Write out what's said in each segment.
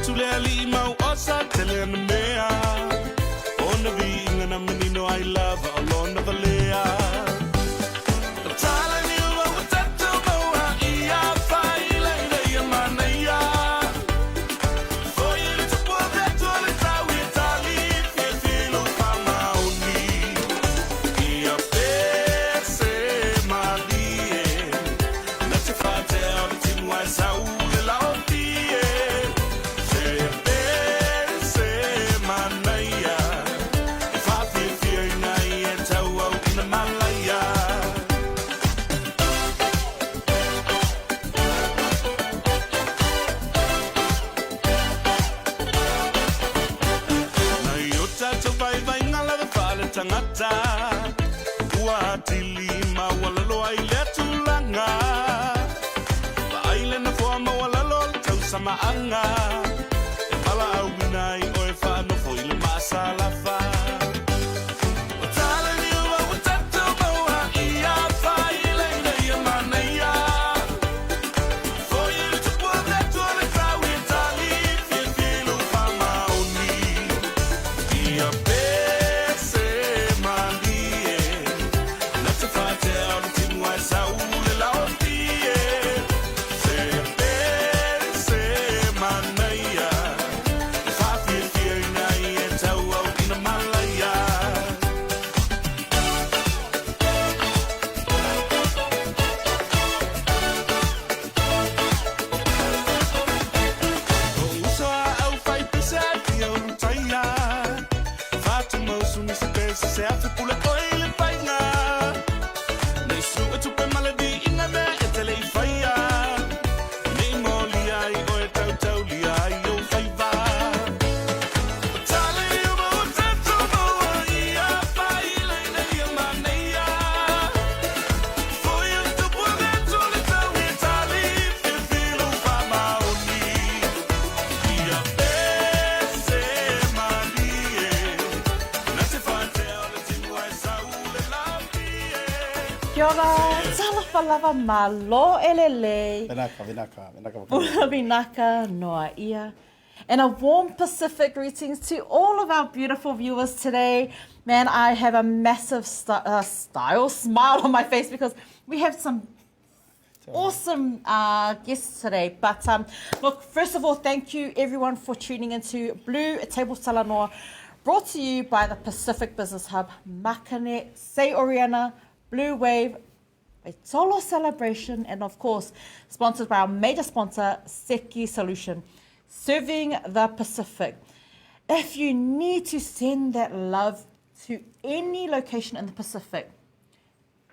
tule ali mau osa tele na mea. Ona vi ngana menino I love alone of a lea. Tangata Watilima walalo ai letulanga Baile na forma walalo tau sama anga E pala awinai o e wha no fo ili masala fa Tala ni ua utatu maua ia wha ile ina ia manaya Fo ili tupua vetu ale trawi tali fie filu wha maoni Ia Kia ora, talawhalawa malo elele. Vinaka noa ia. And a warm Pacific greetings to all of our beautiful viewers today. Man, I have a massive smile on my face because we have some awesome guests today. But look, first of all, thank you everyone for tuning into Blue Table Talanoa, brought to you by the Pacific Business Hub, Makane, Say Oriana, Blue Wave, a solo celebration, and of course, sponsored by our major sponsor, Seki Solution, serving the Pacific. If you need to send that love to any location in the Pacific,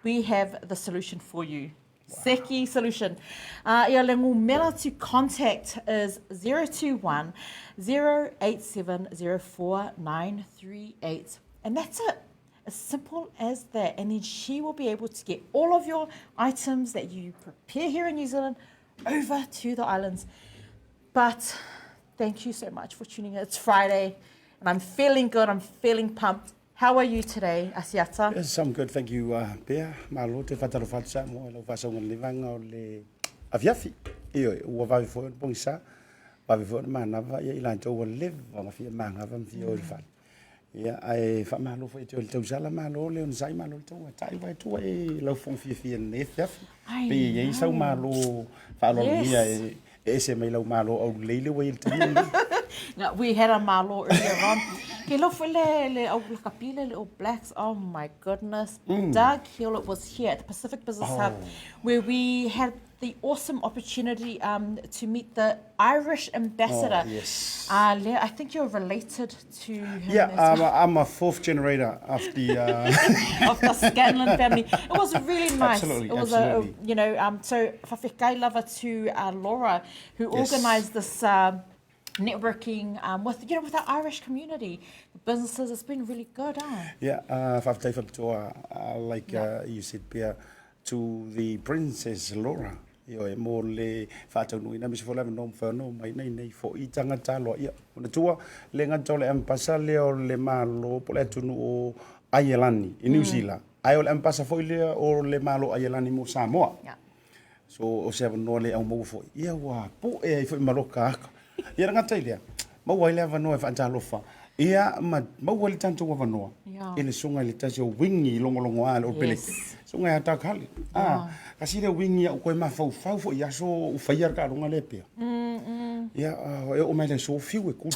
we have the solution for you. Wow. Seki Solution. Ia le ngumela to contact is 021 087 04938. And that's it. As simple as that. And then she will be able to get all of your items that you prepare here in New Zealand over to the islands. But thank you so much for tuning in. It's Friday and I'm feeling good. I'm feeling pumped. How are you today, Asiata? Yes, I'm good. Thank you, Pea. Malo te whataro whatsa mo lo whasonga livanga o le aviafi. Iyo, ua wawi fo pongisa. Wawi fo manava ia ilan tau wa live wa fia mangava mfia o le ia ai fa malo fo te tau sala malo le on sai malo tau tai vai tu e lo fo fia ne fiafi. Pe ia sau malo fa lo ia e se mai lo malo o leile wa il tani. No, we had a malo earlier on. Ke lo le o kapile le o blacks. Oh my goodness. Doug Hill was here at the Pacific Business Hub where we had the awesome opportunity to meet the Irish ambassador. Oh, yes. I think you're related to him. Yeah, I'm a fourth generator of the of the Scanlon family. It was really nice. Absolutely, it was absolutely. So whawhekai lava to Laura, who organized this networking with with our Irish community, the businesses. It's been really good, Yeah, like you said, Pia, to the Princess Laura. Yo e mo le whātau nui na misi wholema nōm whanau mai nei fo I tangata loa ia. Ona tua le ngata le ampasa leo le malo po le atunu o Aielani I New Zealand. Ai o le ampasa fo lea o le malo Aielani mo Samoa. Yeah. So o se no le au mo fo ia wa po e ai fo I maroka aka. Ia ngata ilia. Mau wai le vanoa fa anta lofa. Ia mau wai tanto wa vanoa. Ele sunga le tasi o wingi longo ala o pele. Sunga ya takali. Kasi le wingi o koe mafau fo ia so u faia ka runga le pe. Ia o mai le so fiu e ku.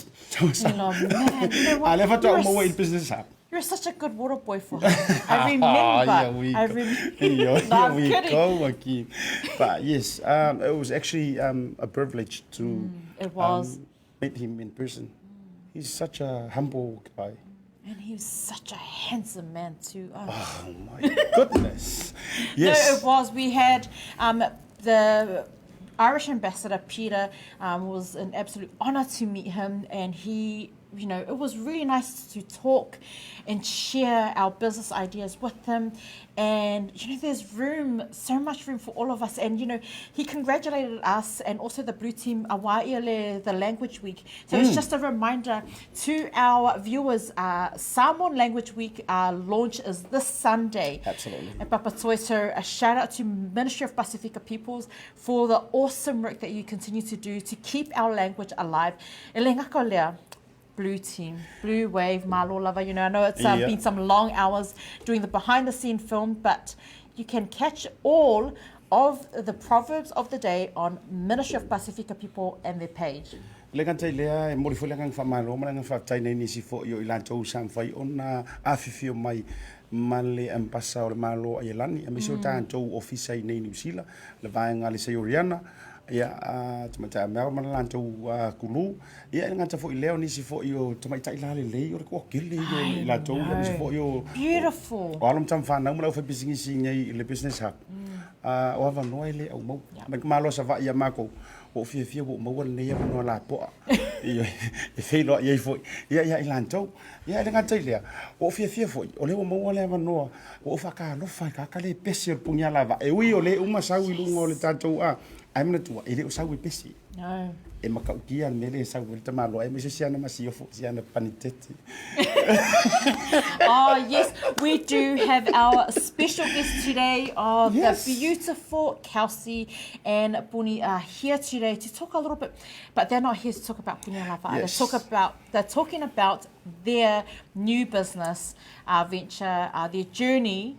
Ale fata o mau il business up. You're such a good water boy for her. I remember. Here we go again. But yes, it was actually a privilege to meet him in person. He's such a humble guy. And he was such a handsome man too. Oh my goodness. Yes. No, it was. We had the Irish ambassador, Peter, was an absolute honor to meet him. And he, it was really nice to talk and share our business ideas with him. And, there's so much room for all of us. And, he congratulated us and also the Blue Team, Awaiale, the Language Week. So it's just a reminder to our viewers, Samoan Language Week launch is this Sunday. Absolutely. At Papatoe. So a shout out to Ministry of Pacifica Peoples for the awesome work that you continue to do to keep our language alive. E le ngako lea, Blue Team, Blue Wave, Malo Lava. I know it's been some long hours doing the behind-the-scene film, but you can catch all of the proverbs of the day on Ministry of Pacifica People and their page. Le kantai lea e mori fo le ngang fa malo ma ngang fa tai nei nisi fo yo ilanto sam fai ona afifio mai male ampasa o le malo ai lani e miso tanto ofisa i nei New Zealand le vaenga le sayoriana ia tamata mea ma lanto kulu ia ngata fo i leo nisi fo yo tamata ila le lei o ko kile yo ilanto nisi fo yo beautiful o alom tam fa na mo fa business ngai le business hub o ava no ele au mo malo sa va ia mako o fia o mo le ia no la po ia e felo ia fo ia ilanto ia le ngata ile o fia fo o le mo le ava no o fa ka no fa ka le pese punya lava e ui o le uma sa wi lungo le tanto I'm not tua ele o sa wi pese no e makaukia nele sa wi te malo e mese siana masio fo siana panitete. Oh yes, we do have our special guest today of the beautiful Kelsey and Puni are here today to talk a little bit, but they're not here to talk about Punia Lava. They're talking about their new business venture, their journey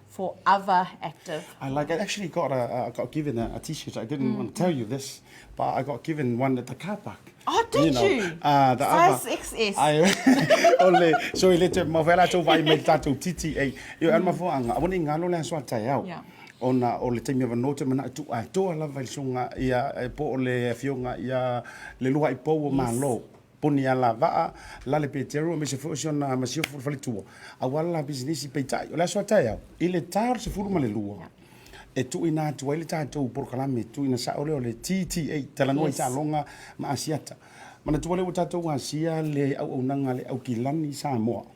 for other active. I actually got given a t-shirt. I didn't want to tell you this, but I got given one at the car park. Oh, did you? The size XS. Ole, so I let my vela to buy me tattoo TTA. You and my phone. I want to ngalo le so tayao. Ona o le temi va note mana tu a to la valsunga ia po le fionga ia le lua I po malo. Poni ala va la le petero me se fusiona ma si fu falitu awala business pe tai la so tai ile tar se furu male lua e tu ina tu ile ta tu por kala me tu ina sa ole TTA Talanoa sa longa ma asiata mana tu ole ta tu asia le au nanga le au kilani sa mo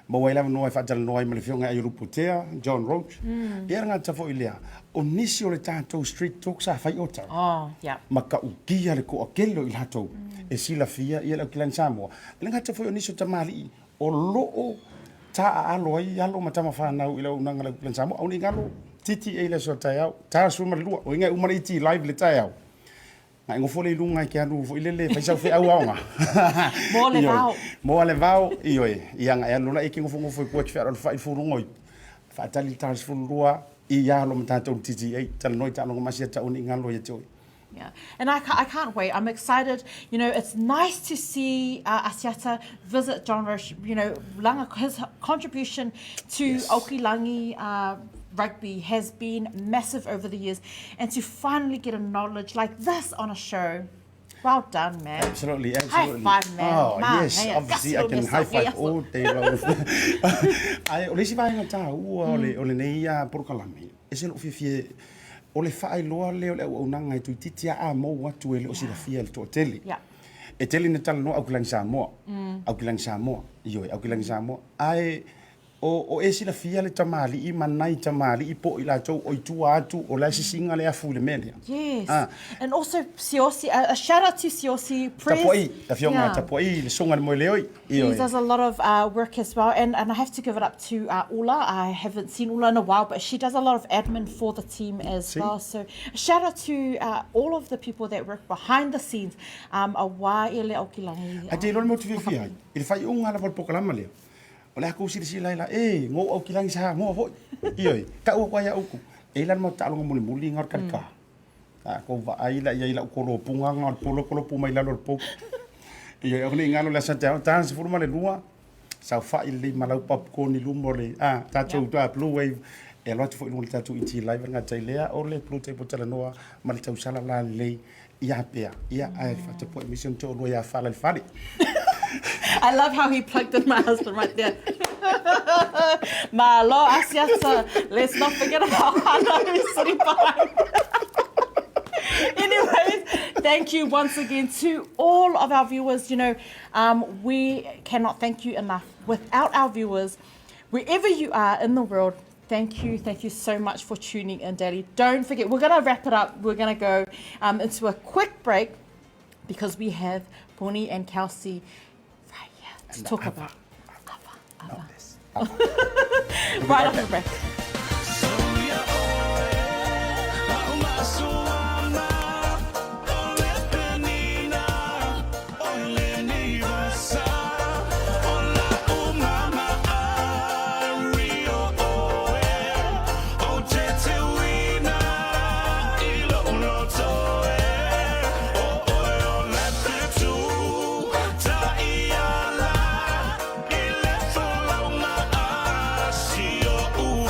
wai lava no fa Talanoa me le fionga ai ruputea John Roach ia nga ta fo ile o nisi o le tātou street talk sa fai ota. Oh, yeah. Maka ukia le ko akelo I latou. E sila fia ia le kilan Samoa. Le ngata foi o nisi o tamali o loo ta alo ai alo matama fa na ila unanga le kilan Samoa. Au ni ngalo TTA le so taiau. Ta su malua o inga umari ti live le taiau. Nga ngofo le lunga ki anu fo ile le fa sa fe au aunga. Mo le vao io ia nga ia lula e ki ngofo ko ki fa ro fa fu ngoi. Fa tali tas fu lua ia lo matato TTA Talanoa ta longa masia ta uni ngalo ye toi. Yeah, and I can't wait. I'm excited. It's nice to see Asiata visit John Roche. Langa, his contribution to Okilangi rugby has been massive over the years, and to finally get a knowledge like this on a show. Well done, man. Absolutely. High five, man. Oh, man, yes. Obviously, I can high five all day long. I olisi vai ngata ole nei por kalami. Ese lo fie ole fai loa le o nanga I tu titia a mo watu ele o sila fia le to tele. Yeah. E tele ne Talanoa au kilang Samoa. Au kilang Samoa. Io au kilang Samoa. Ai o e sila fia le tamali I manai tamali I po I la tau o I tua atu o la sisinga le afu le mene. Yes. And also Siosi, a shout out to Siosi. Tapoi, a fionga tapoi, le songa le moe leoi. He does a lot of work as well. And I have to give it up to Ula. I haven't seen Ula in a while, but she does a lot of admin for the team as well. So a shout out to all of the people that work behind the scenes. A wā I le aukilangi. A te lor mo tu fia. Il fai unga la por pokalama leo. O le aku sila la ngō au kilangi sa mo ho. Ioi, ka o kwa ya uku. E lan mo talonga muli muli ngar karka. Ko va ai la ia ko lo punga ngar polo pu mai la lor po. Ioi o ni ngalo la sa ta se furma le lua. Sa fa I le malau popcorn ni lumo le ta tu blue wave. E lo fo no ta tu iti live nga tailea o le blue table Talanoa ma le tau sala la le ia pea. Ia ai fa te po mission to lo ia fa le fari. I love how he plugged in my husband right there. Malo Asiasa. Let's not forget about Hana who's sitting behind. Anyways, thank you once again to all of our viewers. You know, we cannot thank you enough. Without our viewers, wherever you are in the world, thank you so much for tuning in daily. Don't forget, we're going to wrap it up. We're going to go into a quick break because we have Pony and Kelsey right here to talk about Ava. Right after the break. Ooh,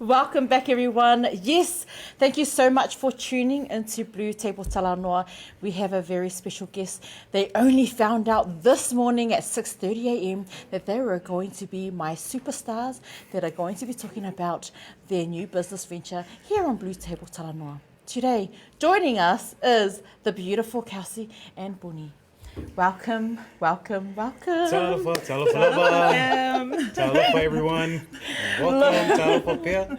Welcome back, everyone. Yes, thank you so much for tuning into Blue Table Talanoa. We have a very special guest. They only found out this morning at 6:30 a.m. that they were going to be my superstars that are going to be talking about their new business venture here on Blue Table Talanoa. Today, joining us is the beautiful Kelsey and Buni. Welcome, welcome, welcome. Talofa, Talofa everyone. Welcome, Talofa Pia.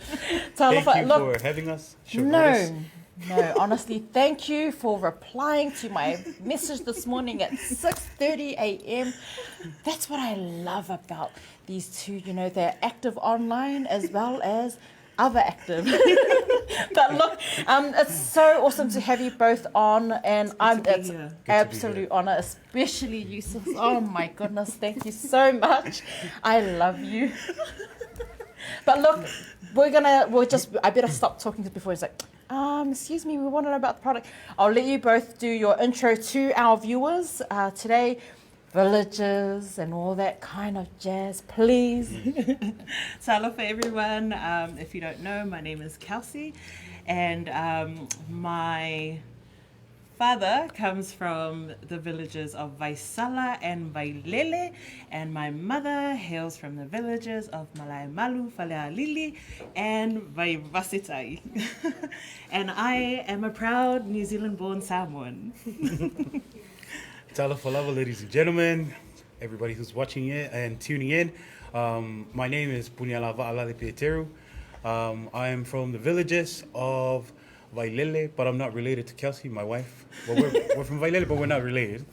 Thank you for having us. No, honestly, thank you for replying to my message this morning at 6:30 a.m. That's what I love about these two. You know, they're active online as well as other active. But look, it's so awesome to have you both on, and it's absolute honor, especially you, sis. Oh my goodness, thank you so much. I love you. But look, I better stop talking before it's like, excuse me, we want to know about the product. I'll let you both do your intro to our viewers today. Villages and all that kind of jazz, please. Talofa everyone. If you don't know, my name is Kelsey, and my father comes from the villages of Vaisala and Vailele, and my mother hails from the villages of Malaimalu, Falealili, and Vaivasitai. And I am a proud New Zealand-born Samoan. Talofa lava, ladies and gentlemen, everybody who's watching it and tuning in. My name is Punyalava Alale Pieteru. I am from the villages of Vailele, but I'm not related to Kelsey, my wife. Well, we're from Vailele, but we're not related.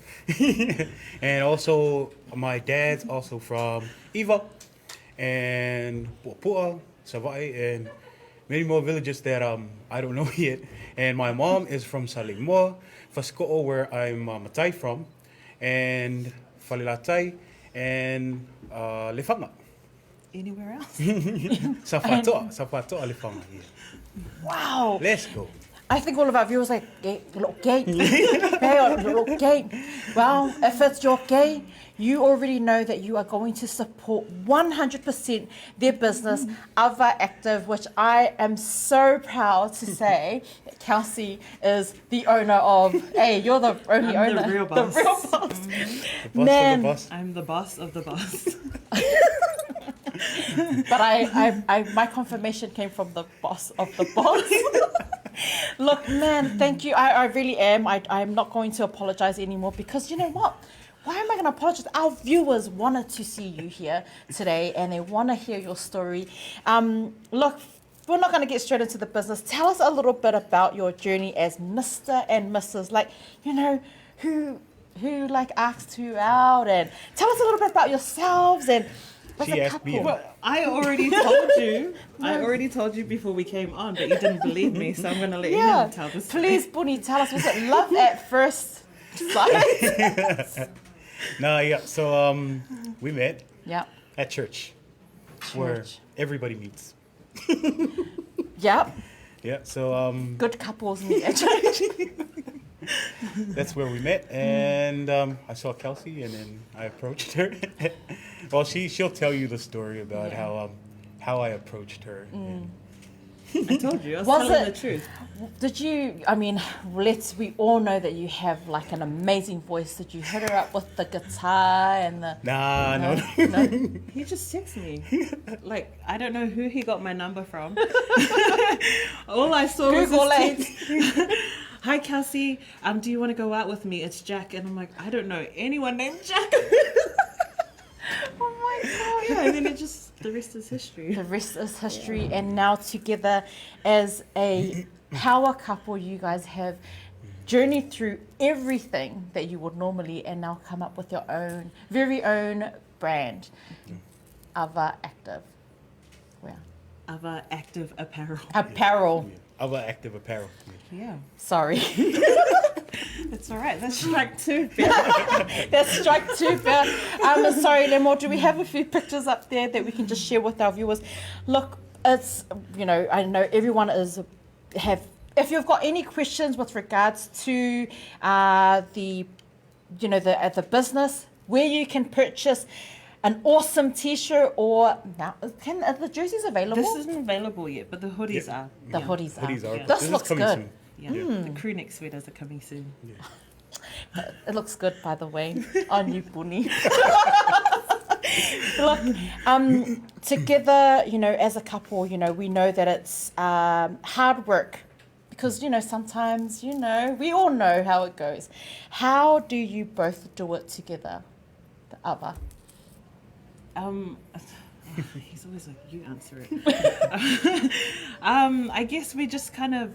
And also, my dad's also from Iva and Pu'apua, Savai, and many more villages that I don't know yet. And my mom is from Salimoa, Fasko'o, where I'm Matai from, and Falilatai, and Lefanga. Anywhere else? Safatoa Lefanga. Yeah. Wow. Let's go. I think all of our viewers are like, look, gay. Look, gay. Well, if it's your gay, you already know that you are going to support 100% their business, Ava Active, which I am so proud to say that Kelsey is the owner of. Hey, you're the only owner. The real boss. The real boss. The boss Man. of the boss. I'm the boss of the boss. But my confirmation came from the boss of the boss. Look, man, thank you. I really am. I'm not going to apologize anymore because you know what? Why am I going to apologize? Our viewers wanted to see you here today and they want to hear your story. Look, we're not going to get straight into the business. Tell us a little bit about your journey as Mr. and Mrs. Like, you know, who like asked who out, and tell us a little bit about yourselves and She asked me. Well, I already told you. I already told you before we came on, but you didn't believe me, so I'm going to let you tell the story. Please, Buni, tell us, was it love at first sight? No, yeah. So we met at church, where everybody meets. Yep. Yeah. So Good couples meet at church. that's where we met, and I saw Kelsey, and then I approached her. Well, she'll tell you the story about how I approached her. And I told you. I was telling the truth. Did you, I mean, we all know that you have like an amazing voice. Did you hit her up with the guitar and the... No. He just texted me. Like, I don't know who he got my number from. All I saw was this text. Hi, Kelsey. Do you want to go out with me? It's Jack. And I'm like, I don't know anyone named Jack. Oh my God. Yeah, and then the rest is history. The rest is history. And now together as a power couple, you guys have journeyed through everything that you would normally and now come up with your own, very own brand, Ava Active. Where? Ava Active Apparel. Apparel. Other active apparel. Yeah. Sorry. That's all right. That's strike two. That's strike two. Sorry, Lemore, do we have a few pictures up there that we can just share with our viewers? Look, it's, I know everyone if you've got any questions with regards to the business, where you can purchase an awesome T-shirt or now are the jerseys available? This isn't available yet, but the hoodies are. The hoodies are. Hoodies are. Yeah. but This is looks coming good. soon. Yeah. The crew neck sweaters are coming soon. It looks good, by the way, on you, Puni. Look, together, you know, as a couple, you know, we know that it's hard work because, you know, sometimes, you know, we all know how it goes. How do you both do it together, the other? He's always like, you answer it. I guess we just kind of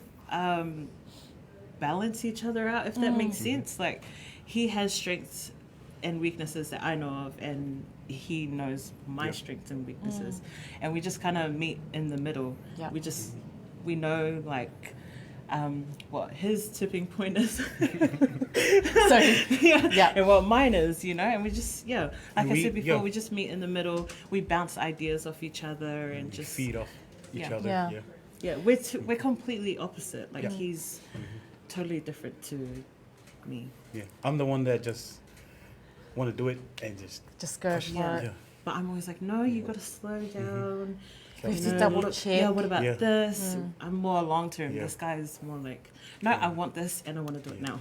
balance each other out, if that makes sense. Like, he has strengths and weaknesses that I know of, and he knows my strengths and weaknesses, and we just kind of meet in the middle. Yeah. We know like what his tipping point is, So, yeah. and what mine is, you know, and we just like I said before, yeah. we just meet in the middle. We bounce ideas off each other and just feed off each Yeah. other. Yeah. yeah, we're completely opposite. Like he's totally different to me. Yeah. I'm the one that just want to do it and Just go for it. yeah. But I'm always like, no, you got to slow down. We have You to know, double look- check. Yeah, what about Yeah. this? I'm more long term. Yeah. This guy is more like, no, I want this and I want to do it now.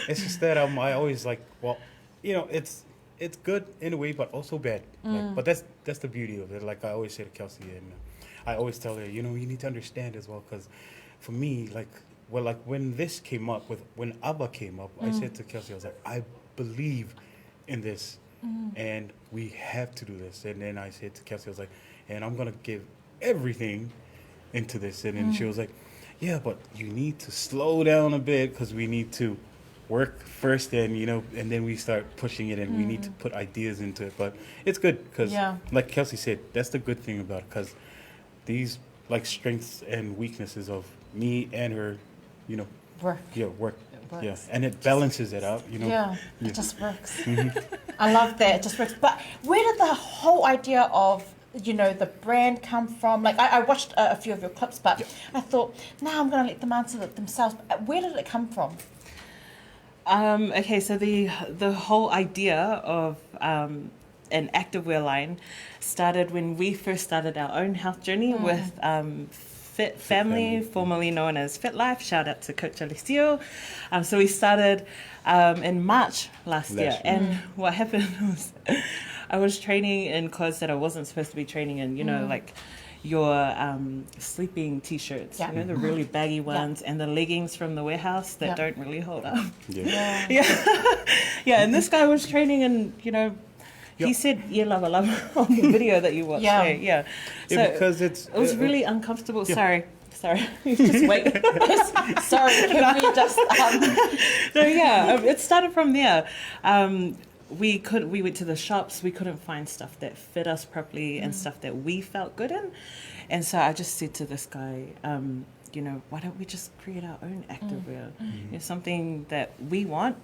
It's just that I always like, well, you know, it's good in a way, but also bad. Like, but that's the beauty of it. Like I always say to Kelsey, and I always tell her, you know, you need to understand as well, because for me, like when this came up, when ABBA came up, I said to Kelsey, I was like, I believe in this, and we have to do this. And then I said to Kelsey, I was like, and I'm gonna give everything into this. And then she was like, yeah, but you need to slow down a bit because we need to work first, and you know, and then we start pushing it, and we need to put ideas into it. But it's good because, like Kelsey said, that's the good thing about it, because these like strengths and weaknesses of me and her, you know, Work. work. works. Yeah, and it balances it out, you know. Yeah, it just works. I love that. It just works. But where did the whole idea of, you know, the brand come from? Like, I watched a few of your clips, but I thought, I'm going to let them answer it themselves. Where did it come from? Okay, so the whole idea of an activewear line started when we first started our own health journey with Fit Family, formerly known as Fit Life. Shout out to Coach Alessio. So we started in March last year. And what happened was I was training in clothes that I wasn't supposed to be training in, you know, like your sleeping T-shirts, you know, the really baggy ones, and the leggings from the warehouse that don't really hold up. Yeah, and this guy was training, and, you know, he said, "Yeah, lava on the video that you watched." Yeah. So because it was really uncomfortable. Sorry. Just wait. Sorry, can we just... No, it started from there. We went to the shops. We couldn't find stuff that fit us properly and stuff that we felt good in. And so I just said to this guy, you know, why don't we just create our own activewear? You know, something that we want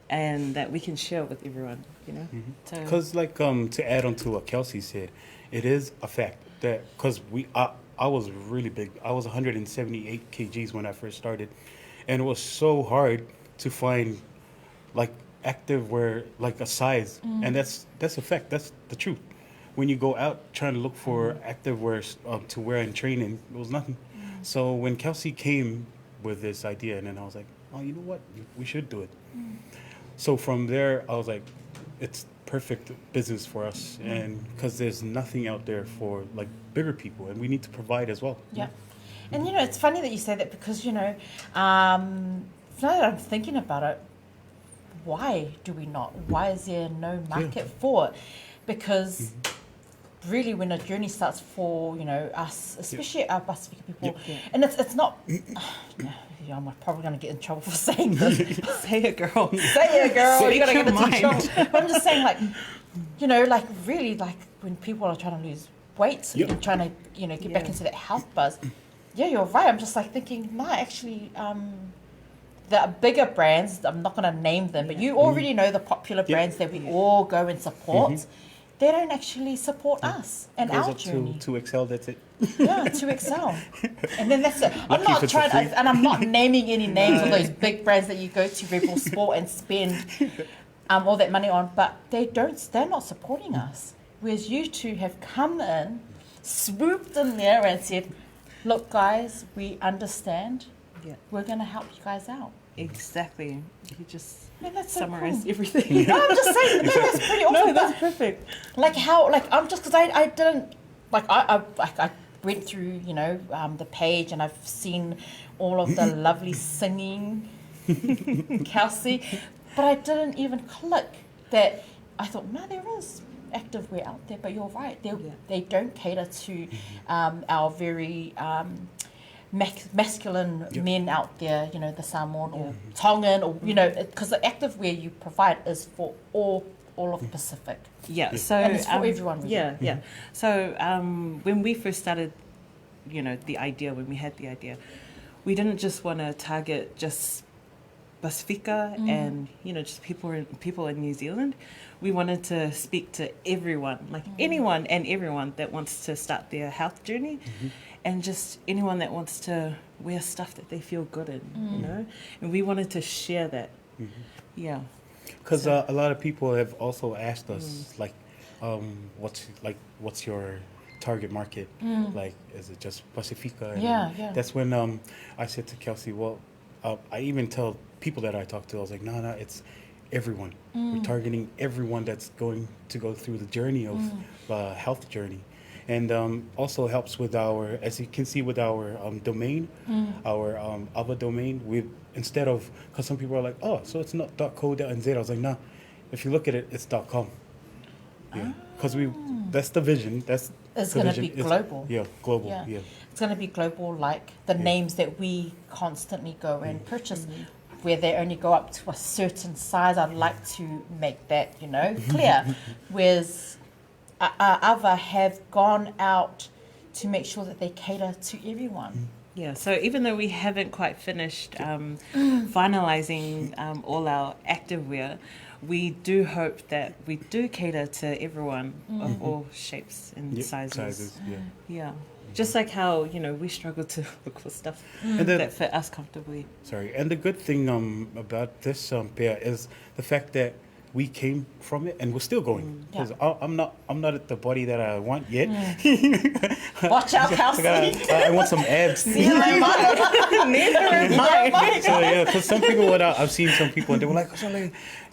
and that we can share with everyone, you know? Because, like, to add on to what Kelsey said, it is a fact that, because I was really big. I was 178 kgs when I first started. And it was so hard to find, like, activewear, like a size. And that's a fact. That's the truth. When you go out trying to look for activewear to wear in training, it was nothing. So when Kelsey came with this idea, and then I was like, oh, you know what? We should do it. So from there, I was like, it's perfect business for us, and because there's nothing out there for like bigger people, and we need to provide as well. Yeah. And, you know, it's funny that you say that because, you know, now that I'm thinking about it, why do we not? Why is there no market for it? Because really when a journey starts for, you know, us, especially our Pacifica people, and it's not... I'm probably going to get in trouble for saying this. Say it, girl. Say it, girl. You're going to your get into trouble. But I'm just saying, like, you know, like, really, like, when people are trying to lose weight and trying to, you know, get back into that health buzz, you're right. I'm just, like, thinking, no, actually, the bigger brands, I'm not going to name them, but you already know the popular brands that we all go and support. They don't actually support us and Goes our up journey. to excel, that's it. Yeah, to excel. And then that's it. I'm Lucky not if it's trying, for free. and I'm not naming any names of those big brands that you go to, Rebel Sport, and spend all that money on, but they're not supporting us. Whereas you two have come in, swooped in there and said, look guys, we understand. Yeah. We're going to help you guys out. Exactly. You just Man, that's so summarized cool. everything. No, I'm just saying, man, that's pretty awesome. No, that's perfect. Like how, like I'm just, because I didn't, like I went through, you know, the page and I've seen all of the lovely singing, Kelsey, but I didn't even click that. I thought, no, there is activewear out there, but you're right, they don't cater to our very masculine men out there, you know, the Samoan or Tongan, or you know, because the activewear you provide is for all of Pacific. Yeah, so And it's for everyone, really. Yeah. So when we first started, you know, when we had the idea, we didn't just want to target just Pasifika and, you know, just people in New Zealand. We wanted to speak to everyone, like anyone and everyone that wants to start their health journey, and just anyone that wants to wear stuff that they feel good in, you know. And we wanted to share that. Yeah. Because a lot of people have also asked us, like, what's your target market? Like, is it just Pacifica? And Yeah. That's when I said to Kelsey, well, I even tell people that I talk to, I was like, no, it's everyone. We're targeting everyone that's going to go through the journey of health journey. And also helps with our, as you can see with our domain, our other domain, we instead of, because some people are like, oh, so it's not .co.nz. I was like, no, if you look at it, it's .com. Yeah, because that's the vision. It's the going to vision. be global. Global. Yeah. Yeah. It's going to be global, like the names that we constantly go and purchase, where they only go up to a certain size. I'd like to make that, you know, clear. Whereas other have gone out to make sure that they cater to everyone. Yeah, so even though we haven't quite finished finalizing all our activewear, we do hope that we do cater to everyone of all shapes and sizes. Yeah. Just like how, you know, we struggle to look for stuff that fit us comfortably. Sorry, and the good thing about this pair is the fact that we came from it and we're still going. Because I'm not at the body that I want yet. Watch out, Kelsey. I want some abs. Neither am I. So yeah, because some people, I've seen some people and they were like,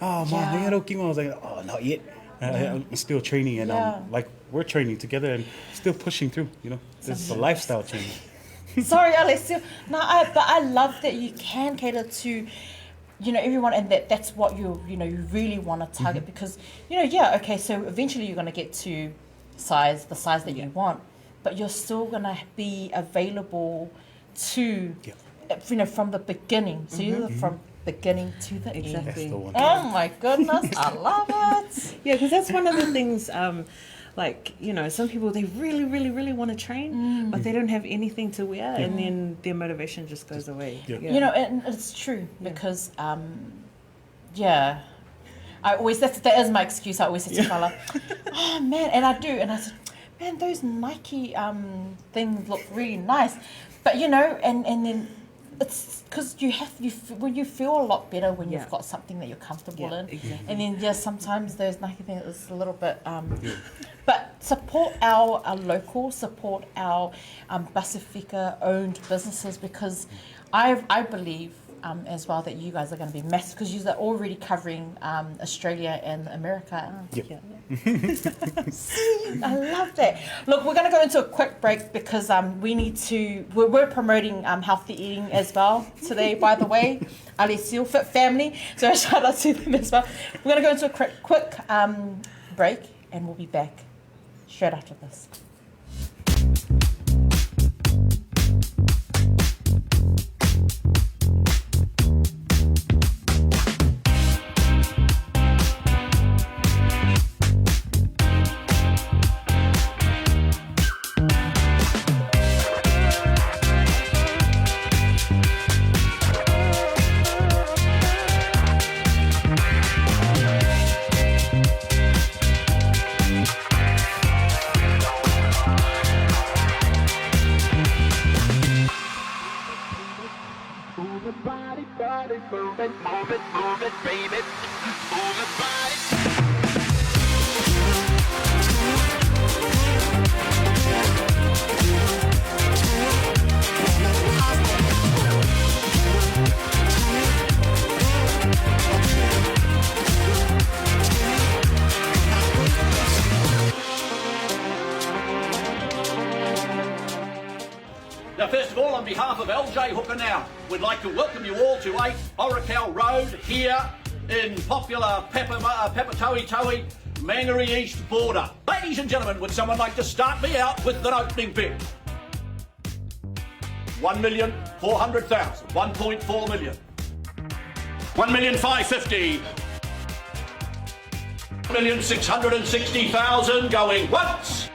oh man, I was like, oh, not yet. I'm still training, and like we're training together and still pushing through. You know, this is a lifestyle change. Sorry, Alessio. No, but I love that you can cater to, you know, everyone, and that's what you really want to target, because, you know, okay, so eventually you're going to get to the size that you want, but you're still going to be available to, you know, from the beginning. So you're from beginning to the end. Exactly. Oh my goodness, I love it. Yeah, because that's one of the things, like, you know, some people, they really, really, really want to train, but they don't have anything to wear, and then their motivation just goes away. You know, and it's true, because, I always, that is my excuse. I always say to Fala, oh man, and I do, and I said, man, those Nike things look really nice, but you know, and then it's because when you feel a lot better when you've got something that you're comfortable in, and then sometimes those Nike things is a little bit, but support our local, support our Pacifica owned businesses, because I believe as well that you guys are going to be massive, because you are already covering Australia and America. I love that. Look, we're going to go into a quick break because we're promoting healthy eating as well today, by the way. Alessio Fit Family, so shout out to them as well. We're going to go into a quick break, and we'll be back straight after this. Move it, baby. Move it, behalf of LJ Hooker now, we'd like to welcome you all to 8 Oracal Road here in popular Pepatoe, Mangere East border. Ladies and gentlemen, would someone like to start me out with an opening bid? 1,400,000, 1.4 million. 1,550,000. 1,660,000 going once.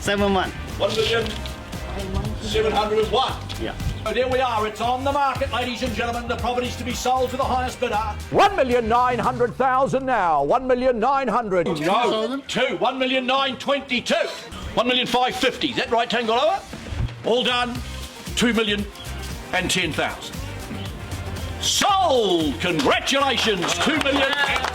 7-1. 1,701,000. Yeah. So there we are, it's on the market, ladies and gentlemen. The property's to be sold to the highest bidder. 1,900,000 now. 1,900,000. No, 1,922,000. 1,550,000. Is that right, Tangaloa? All done. 2,010,000. Sold! Congratulations, 2,010,000.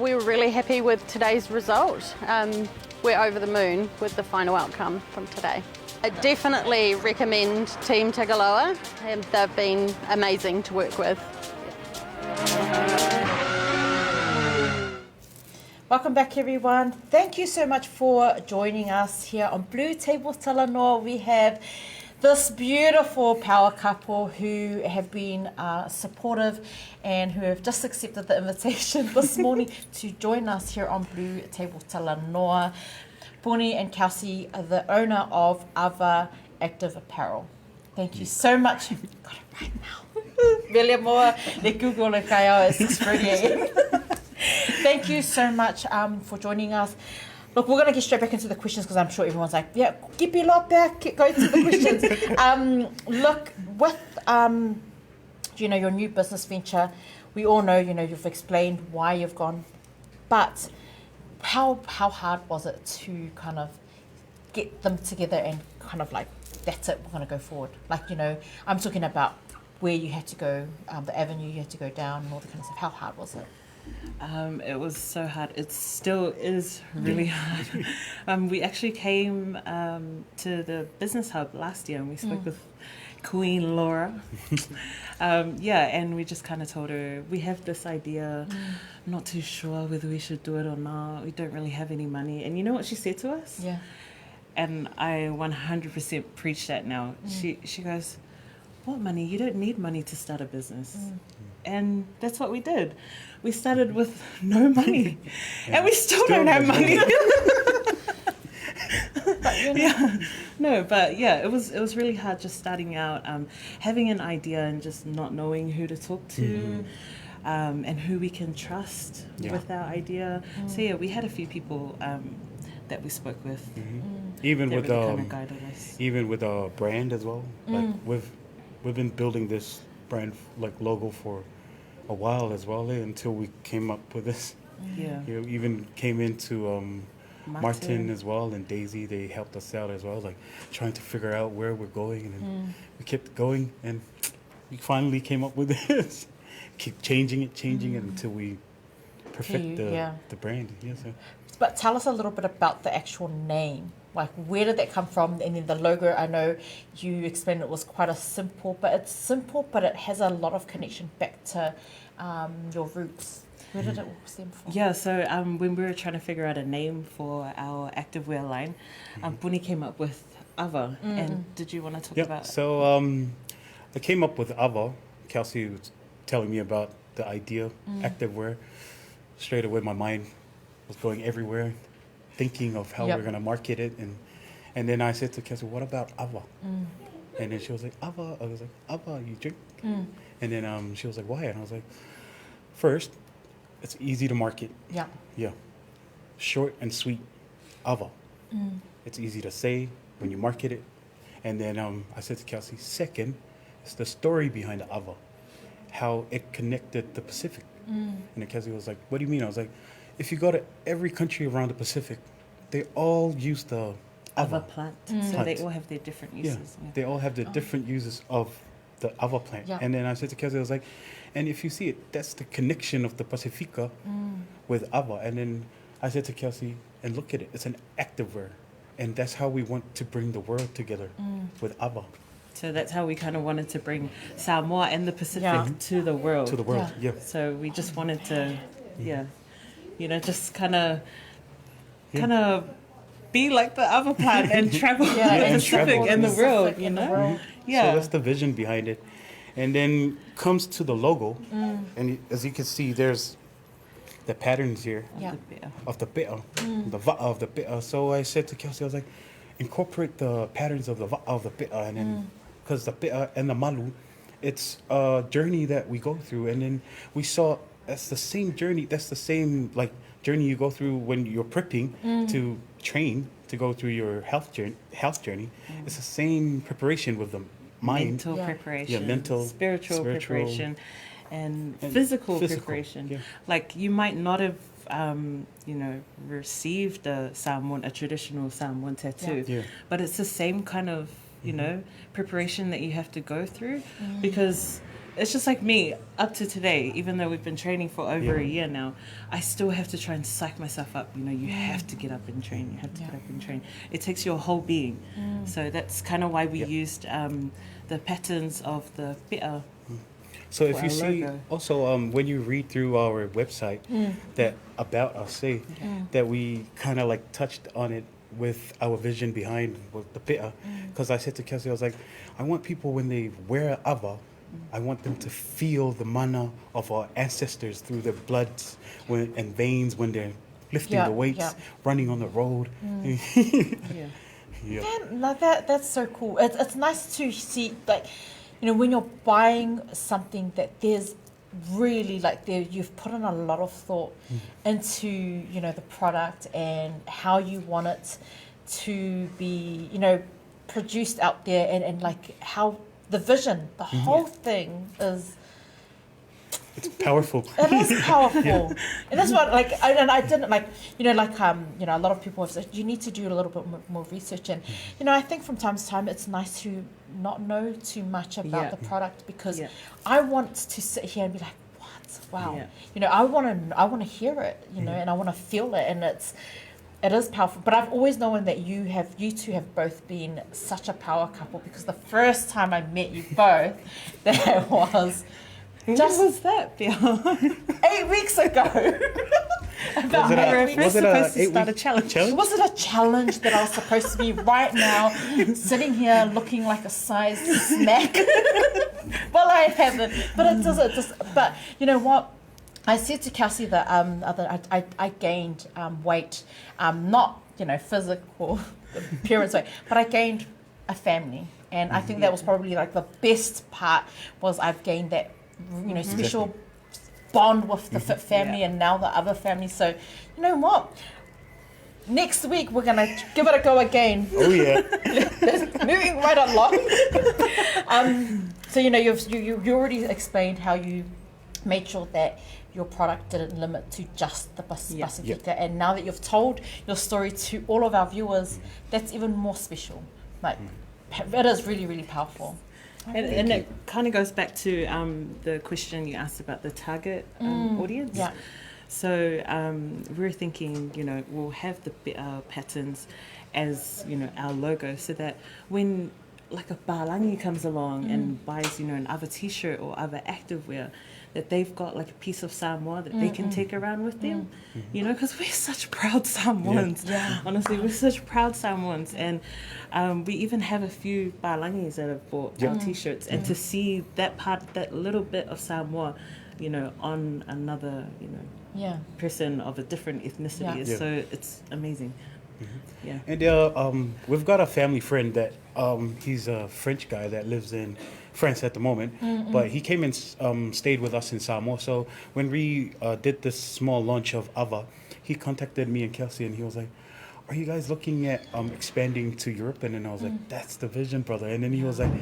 We were really happy with today's result. We're over the moon with the final outcome from today. I definitely recommend Team Tagaloa. They've been amazing to work with. Welcome back, everyone. Thank you so much for joining us here on Blue Table Talanoa. We have this beautiful power couple who have been supportive and who have just accepted the invitation this morning to join us here on Blue Table Talanoa. Puni and Kelsey are the owner of Ava Active Apparel. Thank you so much. Got it right now. Really more. Le Google le kai au at 6:30 a.m. Thank you so much for joining us. Look, we're going to get straight back into the questions because I'm sure everyone's like, yeah, keep your lot back, go to the questions. Look, with, your new business venture, we all know, you've explained why you've gone, but how hard was it to kind of get them together and kind of like, that's it, we're going to go forward? Like, I'm talking about where you had to go, the avenue you had to go down and all the kind of stuff. How hard was it? It was so hard. It still is really hard. We actually came to the business hub last year and we spoke with Queen Laura. And we just kind of told her, we have this idea, not too sure whether we should do it or not. We don't really have any money. And you know what she said to us? Yeah. And I 100% preach that now. She goes, what money? You don't need money to start a business. And that's what we did. We started with no money, and we still don't have money. It was really hard just starting out, having an idea and just not knowing who to talk to, and who we can trust with our idea. So we had a few people that we spoke with. Even with really kind of guided us. even with our brand as well. Like we've been building this brand like logo for a while as well, until we came up with this. Yeah. Even came into Martin as well, and Daisy, they helped us out as well, like trying to figure out where we're going, and we kept going, and we finally came up with this. Keep changing it until we perfect the brand. But tell us a little bit about the actual name. Like, where did that come from? And then the logo, I know you explained it was quite simple, but it has a lot of connection back to your roots. Where did it all stem from? Yeah, so when we were trying to figure out a name for our activewear line, Puni came up with Ava. And did you want to talk about it? So I came up with Ava. Kelsey was telling me about the idea, activewear. Straight away, my mind was going everywhere, thinking of how we're going to market it. And then I said to Kelsey, what about Ava? And then she was like, Ava? I was like, Ava, you drink? And then she was like, why? And I was like, first, it's easy to market. Yeah. Short and sweet, Ava. It's easy to say when you market it. And then I said to Kelsey, second, it's the story behind the Ava, how it connected the Pacific. And then Kelsey was like, what do you mean? I was like, if you go to every country around the Pacific, they all use the Ava plant. So they all have their different uses. Yeah. They all have the different uses of the ava plant. Yeah. And then I said to Kelsey, I was like, and if you see it, that's the connection of the Pacifica with ava. And then I said to Kelsey, and look at it, it's an activewear. And that's how we want to bring the world together with ava. So that's how we kind of wanted to bring Samoa and the Pacific Yeah. to the world. To the world, yeah. So we just wanted to, just kind of be like the other plant and travel Yeah, the and Pacific travel and the Pacific world, and the world. Yeah. So that's the vision behind it. And then comes to the logo. And as you can see, there's the patterns here Yeah. of the be'a, the va'a of the be'a. So I said to Kelsey, I was like, incorporate the patterns of the va'a of the be'a. And then, because the be'a and the malu, it's a journey that we go through. And then we saw that's the same journey. That's the same journey you go through when you're prepping to train to go through your health journey. It's the same preparation with the mind. Mental Yeah. preparation, Yeah, mental, spiritual preparation, and physical preparation. yeah. Like you might not have, received a traditional Samoan tattoo, Yeah. but it's the same kind of, preparation that you have to go through because it's just like me up to today, even though we've been training for over a year now, I still have to try and psych myself up. You have to get up and train. You have to get up and train. It takes your whole being. So that's kind of why we used the patterns of the be'a. So if for you our see, logo. also when you read through our website, that about us say that we kind of like touched on it with our vision behind with the be'a. Because I said to Kelsey, I was like, I want people when they wear ava, I want them to feel the mana of our ancestors through their bloods and veins when they're lifting Yeah, the weights, yeah. running on the road. Yeah. Yeah. Man, like that's so cool. It's nice to see, like, when you're buying something that there's really you've put in a lot of thought into the product and how you want it to be produced out there, and like how the vision, the whole thing is. It's powerful. It is powerful, and that's what I didn't a lot of people have said you need to do a little bit more research, and I think from time to time it's nice to not know too much about Yeah. the product because Yeah. I want to sit here and be like, what? Wow, Yeah. I want to hear it, and I want to feel it, and it is powerful. But I've always known that you two have both been such a power couple because the first time I met you both, there was. When Just was that, Bill? 8 weeks ago. About Was it a- 8 We're weeks. first was it a supposed to start a 8-week challenge. challenge? Was it a challenge that I was supposed to be right now sitting here looking like a size smack? Well, I haven't, but it does. But you know what? I said to Kelsey that I gained weight, not physical appearance weight, but I gained a family, and I think that was probably like the best part was I've gained that special bond with the fit family Yeah. and now the other family. So you know what? Next week we're gonna give it a go again. Oh yeah. Moving right along. So you already explained how you made sure that your product didn't limit to just the Pacifica, and now that you've told your story to all of our viewers, that's even more special. Like it is really, really powerful. And it kind of goes back to the question you asked about the target audience. Yeah. So we're thinking, we'll have the patterns as, our logo so that when like a Bālangi comes along and buys, an other t-shirt or other activewear, that they've got like a piece of Samoa that they can take around with them, because we're such proud Samoans. Yeah. Honestly, we're such proud Samoans. And we even have a few Bālangis that have bought our t-shirts. And to see that little bit of Samoa, on another, person of a different ethnicity is so it's amazing. Yeah. And we've got a family friend that he's a French guy that lives in France at the moment, but he came and stayed with us in Samoa. So when we did this small launch of Ava, he contacted me and Kelsey, and he was like, "Are you guys looking at expanding to Europe?" And then I was like, "That's the vision, brother." And then he was like,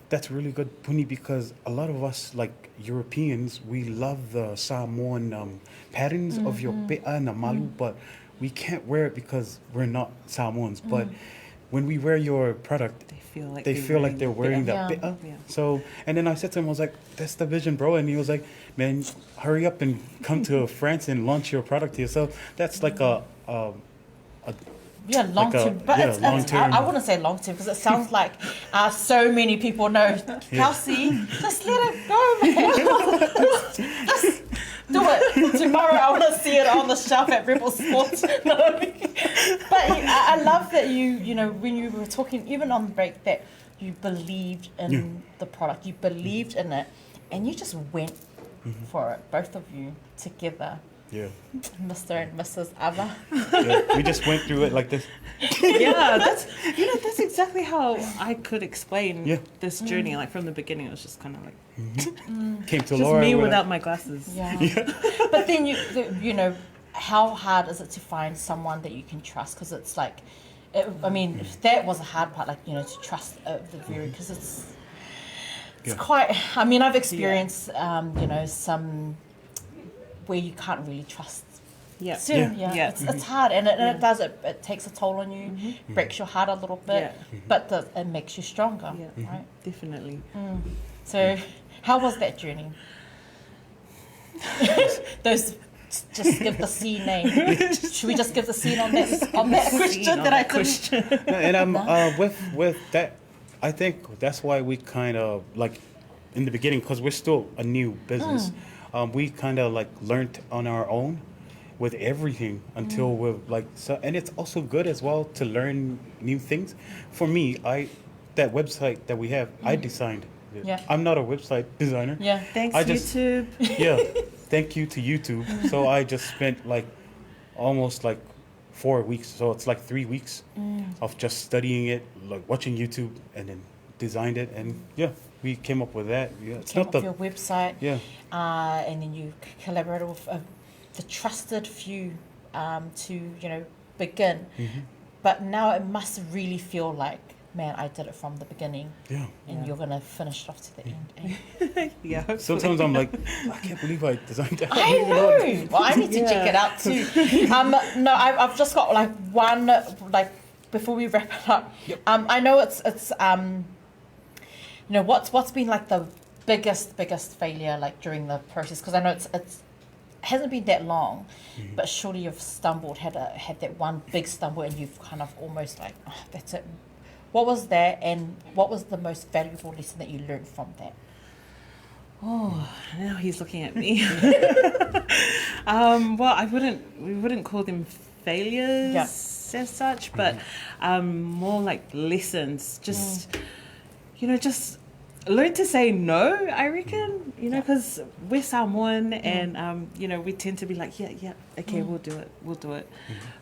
"That's really good, Puni, because a lot of us, like Europeans, we love the Samoan patterns of your be'a and the malu, but we can't wear it because we're not Samoans. But when we wear your product, they feel like they're wearing Yeah. the bit. Yeah. So, and then I said to him, I was like, that's the vision, bro. And he was like, man, hurry up and come to France and launch your product here. So that's like a Yeah, long Like a- term. But yeah, it's, long term. I wouldn't say long term because it sounds like so many people know. Kelsey, just let it go, man. just do it. Tomorrow I want to see it on the shelf at Rebel Sports. No. But I love that you know, when you were talking, even on the break, that you believed in the product, you believed in it, and you just went for it, both of you together. yeah. Mr. and Mrs. Ava. Yeah, we just went through it like this. Yeah, that's exactly how I could explain Yeah. this journey. Like from the beginning, it was just kind of like Came to just Laura. me we're without like, my glasses. Yeah. But then you know, how hard is it to find someone that you can trust? Because it's like, I mean, that was a hard part, like, you know, to trust the viewer, because it's quite. I mean, I've experienced, you know, some where you can't really trust. Yeah. Soon, Yeah. It's hard, and it does. It takes a toll on you, breaks your heart a little bit, Yeah. but it makes you stronger, Yeah. right? Definitely. So, how was that journey? Those, just give the scene name. Should we just give the scene on that question on that I that didn't? And with that, I think that's why we kind of like in the beginning, because we're still a new business. We kind of like learned on our own with everything until we're like so, and it's also good as well to learn new things. For me, that website that we have, I designed it. Yeah. I'm not a website designer. Yeah. Thanks, I just- YouTube. Yeah. Thank you to YouTube. So I just spent like almost like 4 weeks. So it's like 3 weeks of just studying it, like watching YouTube, and then designed it. And yeah, we came up with that. Yeah, it's Came not up the with your website, yeah. and then you collaborated with the trusted few to, you know, begin. But now it must really feel like, man, I did it from the beginning, Yeah. and you're gonna finish it off to the end. Eh? Yeah. hopefully. Sometimes I'm like, I can't believe I designed that. I know. Well, I need to check it out too. No, I've just got like one, like, before we wrap it up. I know it's you know, what's been like the biggest failure like during the process, because I know it's hasn't been that long, but surely you've stumbled, had that one big stumble, and you've kind of almost like, oh, that's it. What was that, and what was the most valuable lesson that you learned from that? Oh, now he's looking at me. Well, we wouldn't call them failures as such, but more like lessons. Just, you know, just learn to say no, I reckon, you know, because we're Samoan and, you know, we tend to be like, yeah, okay, we'll do it.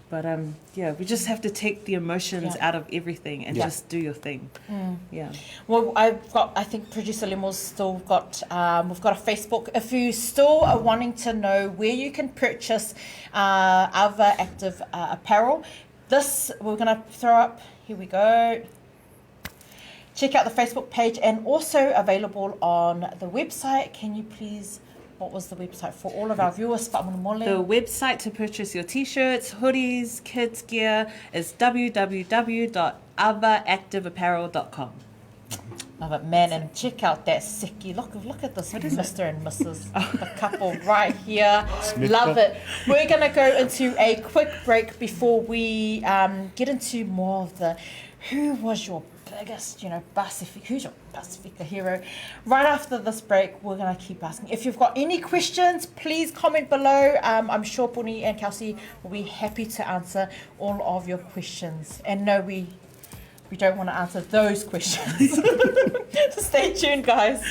But, yeah, we just have to take the emotions out of everything and just do your thing. Yeah. Well, I think producer Lemo's still got, we've got a Facebook. If you still are wanting to know where you can purchase Ava Active apparel, this we're going to throw up, here we go. Check out the Facebook page, and also available on the website. Can you please, what was the website for all of our viewers? The website to purchase your t-shirts, hoodies, kids gear is www.avaactiveapparel.com. Love it, man, and check out that seki. Look at this Mr. and Mrs. The couple right here. Love it. We're going to go into a quick break before we get into more of the who was your biggest, you know, who's your Pasifika hero? Right after this break, we're going to keep asking. If you've got any questions, please comment below. I'm sure Puni and Kelsey will be happy to answer all of your questions. And no, we don't want to answer those questions. Stay tuned, guys.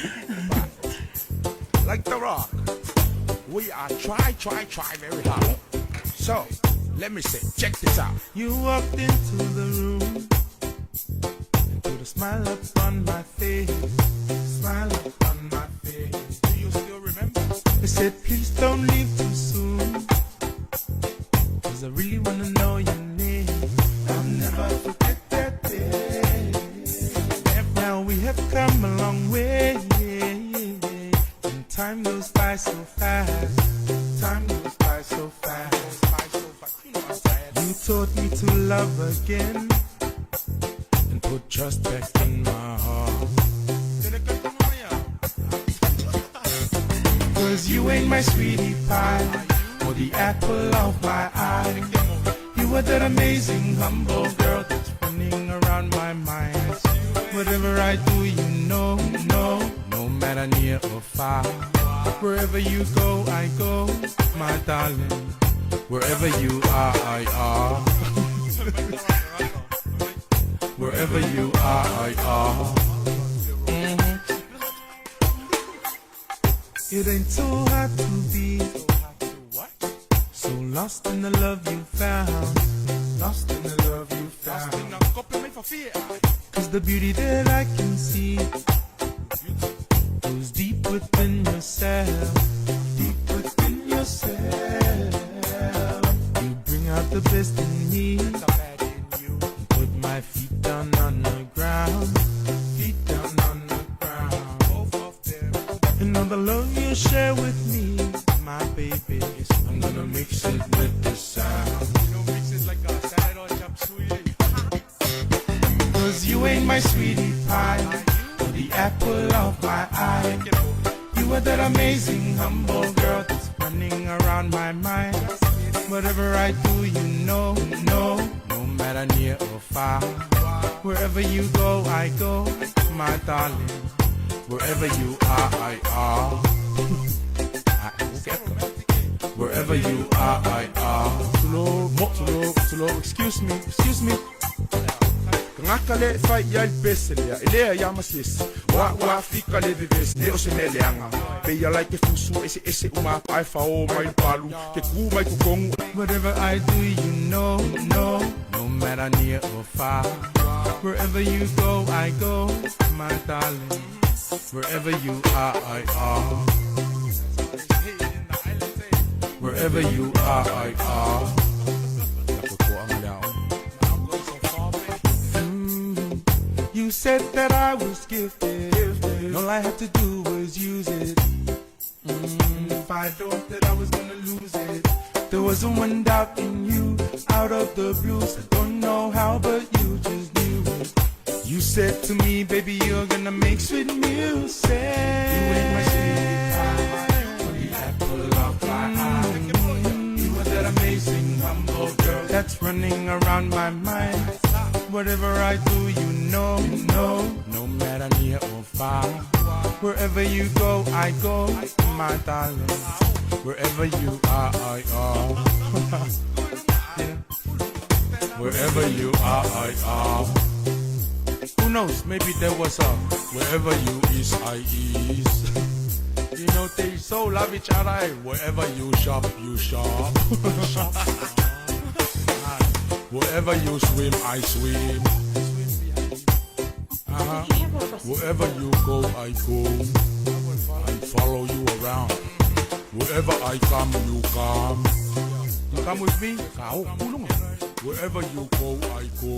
Like the rock, we are try very hard. So, let me say, check this out. You walked into the room, put a smile up on my face, smile up on my face. Do you still remember? I said, please don't leave too soon, 'cause I really wanna know your name. I'll never forget that day. Now we have come a long way, and time goes by so fast. Time goes by so fast. You taught me to love again. put trust back in my heart. Cause you ain't my sweetie pie, or the apple of my eye. You are that amazing, humble girl that's running around my mind. Whatever I do, you know, no matter near or far. Wherever you go, I go, my darling. Wherever you are, I are. Wherever you are, I are. It ain't so hard to be so lost in the love you found. Lost in the love you found. Cause the beauty that I can see goes deep within yourself. Deep within yourself. You bring out the best in me. Put my feet down on the ground. Feet down on the ground. Both of them. And all the love you share with me, my baby, I'm gonna mix it with the sound. You know, mix it like a salad or chop suey. Cause you ain't my sweetie pie, or the apple of my eye. You are that amazing, humble girl that's running around my mind. Whatever I do, you know, no matter near or far. Wherever you go, I go, my darling. Wherever you are, I are. Wherever you are, I are. Slow, excuse me. Ngakale fa ya besele ile ya masis wa fika le vives le osenele anga be ya like fusu ese uma ai fa o mai palu ke ku mai ku kong. Whatever I do, you know, no matter near or far. Wherever you go, I go, my darling. Wherever you are, I are. Wherever you are, I are. You said that I was gifted. All I had to do was use it. If I thought that I was gonna lose it, there wasn't one doubt in you. Out of the blues, I don't know how, but you just knew it. You said to me, baby, you're gonna make sweet music. You ain't my sweetie pie, or the apple of my eye. You are that amazing, humble girl that's running around my mind. Whatever I do, you know, no matter near or far. Wherever you go, I go, my darling. Wherever you are, I are. Yeah. Wherever you are, I are. Who knows, maybe there was a wherever you is, I is. You know, they so love each other. Wherever you shop, you shop. Wherever you swim, I swim. Wherever you go, I go. I follow you around. Wherever I come, you come. You come with me? Wherever you go, I go.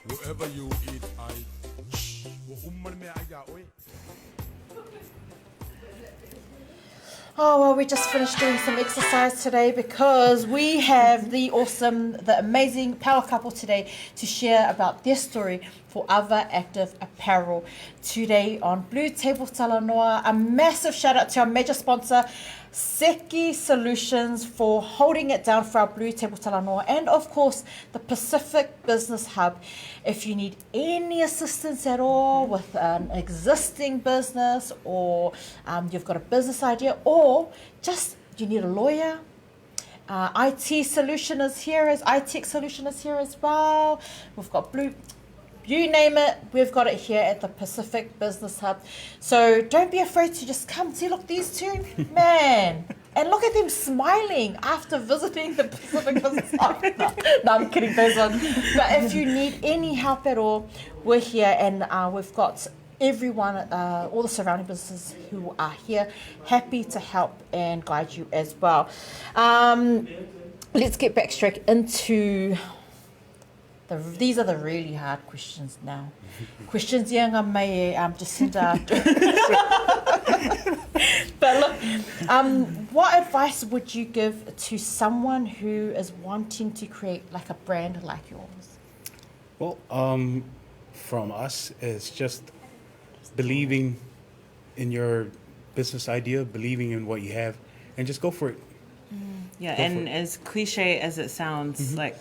Wherever you eat, I. Oh, well, we just finished doing some exercise today because we have the amazing power couple today to share about their story for Ava Active Apparel today on Blue Table Talanoa. A massive shout out to our major sponsor, Seki Solutions, for holding it down for our Blue Table Talanoa, and of course the Pacific Business Hub. If you need any assistance at all with an existing business, or you've got a business idea, or just you need a lawyer, IT solution is here, IT tech solution is here as well. We've got you name it, we've got it here at the Pacific Business Hub. So don't be afraid to just come. See, look, these two, man. And look at them smiling after visiting the Pacific Business Hub. No, I'm kidding, those ones. But if you need any help at all, we're here, and we've got everyone, all the surrounding businesses who are here, happy to help and guide you as well. Let's get back straight into These are the really hard questions now. Questions yang mai Jacinda. But look, what advice would you give to someone who is wanting to create like a brand like yours? Well, from us, it's just believing in your business idea, believing in what you have, and just go for it. Yeah, Go for and it. as cliche as it sounds, like,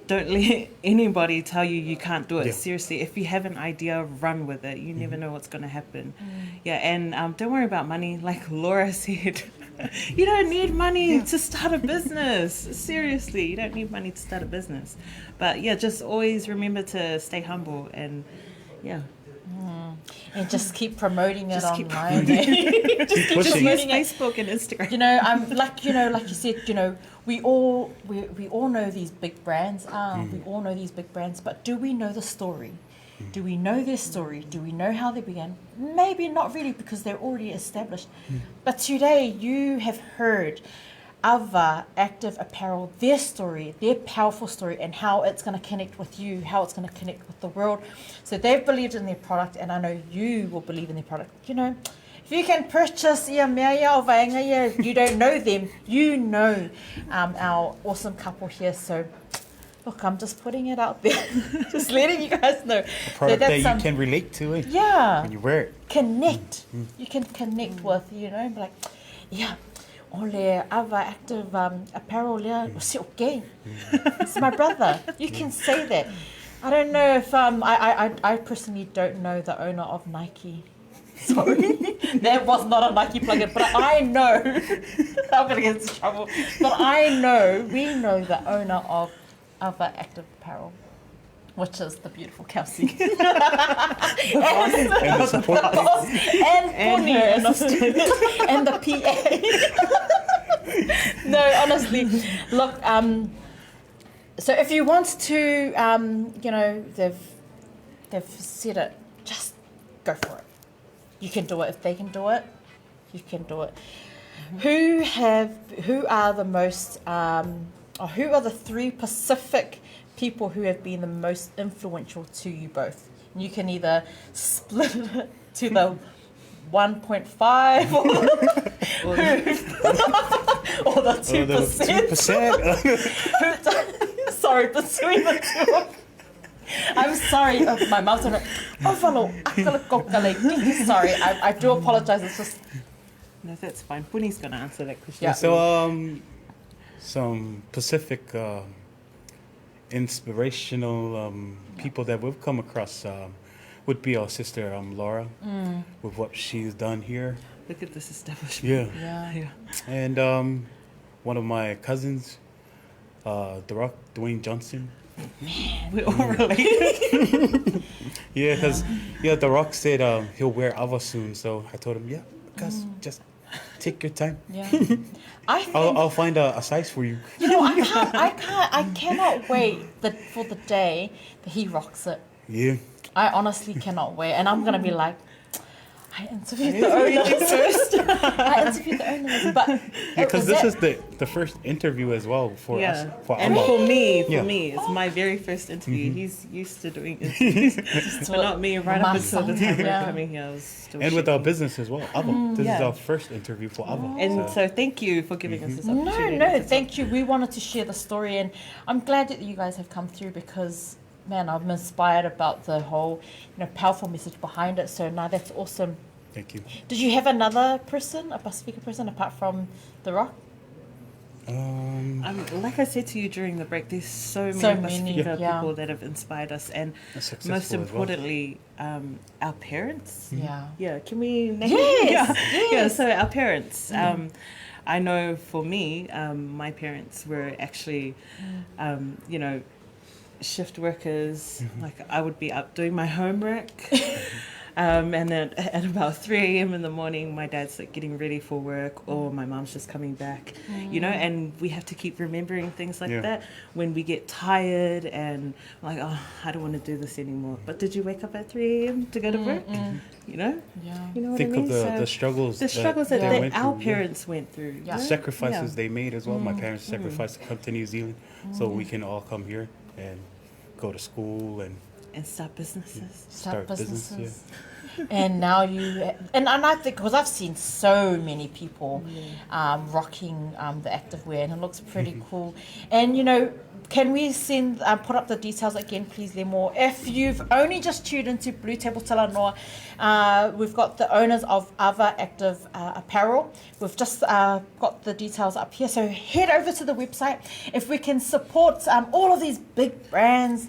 don't let anybody tell you you can't do it. Yeah. Seriously, if you have an idea, run with it. You never know what's going to happen. Yeah, and don't worry about money. Like Laura said, you don't need money to start a business. Seriously, you don't need money to start a business. But yeah, just always remember to stay humble and yeah. And just keep promoting it Just keep online. Keep Just pushing. use Facebook and Instagram. Like you said, we all know these big brands. We all know these big brands, but do we know the story? Do we know their story? Do we know how they began? Maybe not really, because they're already established. But today you have heard Ava Active Apparel, their story, their powerful story, and how it's going to connect with you, how it's going to connect with the world. So they've believed in their product, and I know you will believe in their product. If you can purchase you don't know them, you know our awesome couple here. So look, I'm just putting it out there, just letting you guys know. A product that you can relate to it when you wear it. Connect. You can connect with, like, yeah. Ole Ava Active Apparel, okay. It's my brother. You can say that. I don't know if I personally don't know the owner of Nike. Sorry, that was not a Nike plug-in, but I know. I'm gonna get into trouble. But we know the owner of Ava Active Apparel, which is the beautiful Kelsey. And the support. and the PA. No, honestly, look. So if you want to, they've said it. Just go for it. You can do it. If they can do it, you can do it. Who are the most, or who are the 3 Pacific people who have been the most influential to you both? You can either split it to the 1.5 or the 2%. Sorry, between the two. I'm sorry. My mouth's on it. Sorry, I do apologize. It's just. No, that's fine. Puni's going to answer that question. Yeah. So, some Pacific inspirational people that we've come across would be our sister Laura, with what she's done here. Look at this establishment. Yeah. And one of my cousins, Dwayne Johnson. We're all related. Yeah, because The Rock said he'll wear Ava soon, so I told him, guys, just take your time. Yeah. I think, I'll find a size for you. I cannot wait for the day that he rocks it. Yeah. I honestly cannot wait, and I'm gonna be like, I interviewed the owner first. But Because this is the first interview as well for us. For and Ava. for me, Yeah. it's my very first interview. He's used to doing interviews, but not me. Right up until the time Yeah. of coming here, I was still And with our shaking. business as well, Ava. This is Yeah. our first interview for Ava. And so thank you for giving us this no, opportunity. thank you. We wanted to share the story, and I'm glad that you guys have come through because, man, I'm inspired about the whole, powerful message behind it. So now that's awesome. Thank you. Did you have another person, a Pacifica person, apart from The Rock? Like I said to you during the break, there's so many, So many, Pacifica yeah. people that have inspired us, and Successful most as well. importantly, our parents. Yeah. Yeah, can we name Yes, Yeah, so our parents. I know for me, my parents were actually, shift workers. Like I would be up doing my homework. And then at about 3 a.m. in the morning, my dad's like getting ready for work, or my mom's just coming back, and we have to keep remembering things like that when we get tired and like, oh, I don't want to do this anymore. But did you wake up at 3 a.m. to go to work? You know? Yeah. You know what Think I mean? of the struggles. The struggles that, they went our through, parents went through. Yeah. The sacrifices they made as well. My parents sacrificed to come to New Zealand so we can all come here and go to school and start businesses. Start businesses. business. And now and I think, because I've seen so many people rocking the activewear, and it looks pretty cool. And, you know, can we put up the details again, please, Lemo? If you've only just tuned into Blue Table Talanoa, we've got the owners of Ava Active Apparel. We've just got the details up here. So head over to the website. If we can support all of these big brands,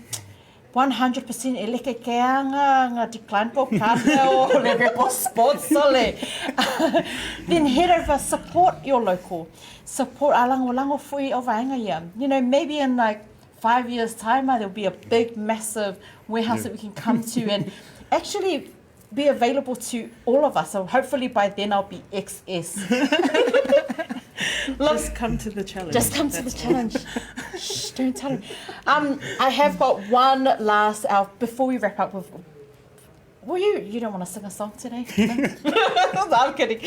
100% e leke ke ngā decline po kāne o leke po sports sole. Then head over, support your local. Support alango fui o vaenga ia. You know, maybe in like 5 years' time, there'll be a big, massive warehouse that we can come to and actually be available to all of us. So hopefully by then I'll be XS. Just come to the challenge. Just come to the challenge. Shh, don't tell him. I have got one last, before we wrap up with, you don't want to sing a song today? No, I'm kidding.